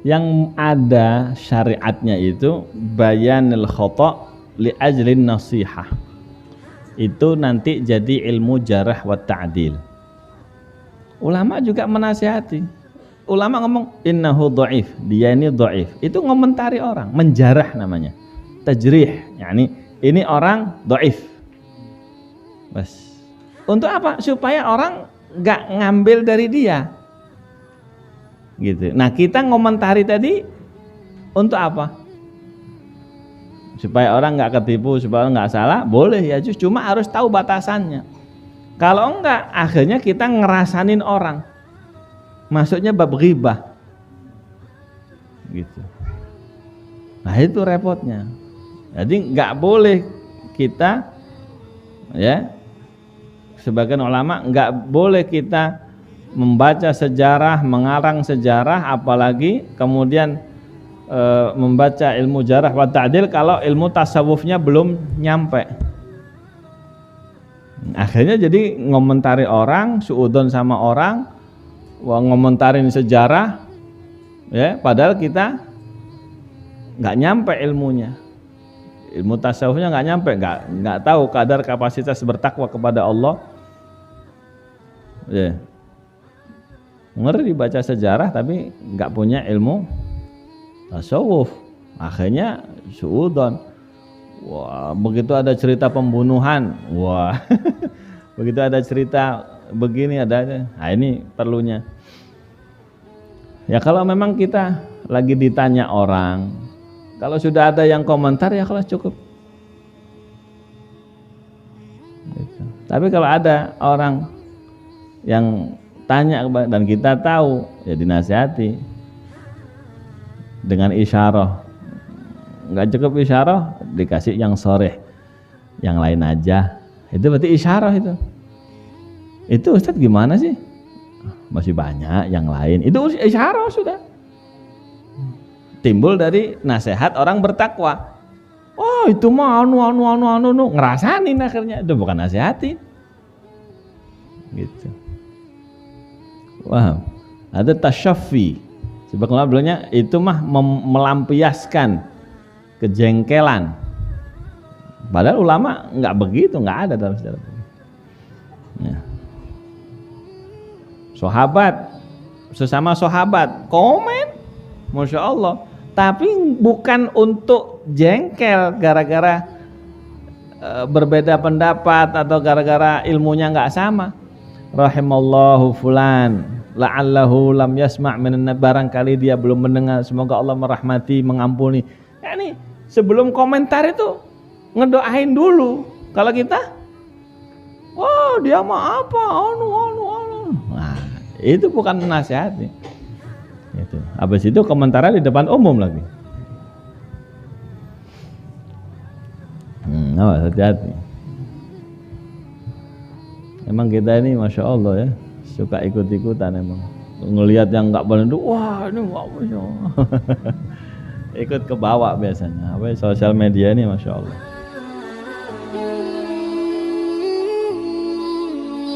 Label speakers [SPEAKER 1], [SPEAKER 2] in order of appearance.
[SPEAKER 1] Yang ada syariatnya itu bayanil khata' li ajlin nasihah. Itu nanti jadi ilmu jarah wa ta'dil. Ulama juga menasihati. Ulama ngomong innahu dhaif, dia ini dhaif. Itu ngomentari orang, menjarah namanya. Tajrih, yakni ini orang dhaif. Bas. Untuk apa? Supaya orang enggak ngambil dari dia. Gitu. Nah, kita ngomentari tadi untuk apa? Supaya orang nggak ketipu, supaya orang nggak salah, boleh ya, cuma harus tahu batasannya. Kalau enggak, akhirnya kita ngerasanin orang. Maksudnya bab ghibah. Gitu. Nah, itu repotnya. Jadi nggak boleh kita, ya, sebagian ulama nggak boleh kita membaca sejarah, mengarang sejarah, apalagi kemudian membaca ilmu jarah wa ta'dil kalau ilmu tasawufnya belum nyampe. Akhirnya jadi ngomentari orang, suudon sama orang, ngomentarin sejarah, ya, padahal kita nggak nyampe ilmunya, ilmu tasawufnya nggak nyampe, nggak tahu kadar kapasitas bertakwa kepada Allah. Ya. Ngeri baca sejarah tapi nggak punya ilmu tasawuf, akhirnya suudon. Wah, begitu ada cerita pembunuhan, wah, begitu ada cerita begini ada. Nah, ini perlunya. Ya kalau memang kita lagi ditanya orang, kalau sudah ada yang komentar ya kalau cukup. Gitu. Tapi kalau ada orang yang tanya dan kita tahu, ya dinasihati dengan isyarah. Nggak cukup isyarah, dikasih yang soreh, yang lain aja. Itu berarti isyarah itu. Itu Ustadz gimana sih? Masih banyak yang lain. Itu isyarah sudah. Timbul dari nasihat orang bertakwa. Oh itu mah anu ngerasanin akhirnya. Itu bukan nasihatin. Gitu. Wah, ada tasyaffi. Sebab bilangnya itu mah melampiaskan kejengkelan. Padahal ulama nggak begitu, nggak ada dalam sejarah. Ya. Sahabat, sesama sahabat komen, masya Allah. Tapi bukan untuk jengkel gara-gara berbeda pendapat atau gara-gara ilmunya nggak sama. Rahimallahu fulan la'allahu lam yasma' minan, barangkali dia belum mendengar, semoga Allah merahmati, mengampuni. Ya, ini sebelum komentar itu ngedoain dulu. Kalau kita, oh dia mah apa, anu. Nah, itu bukan nasihat. Itu. Habis itu komentarnya di depan umum lagi. Hati-hati. Emang kita ini masya Allah ya, suka ikut-ikutan emang. Ngelihat yang nggak boleh, wah ini nggak masya Allah. Ikut ke bawah biasanya. Apa sosial media ini masya Allah.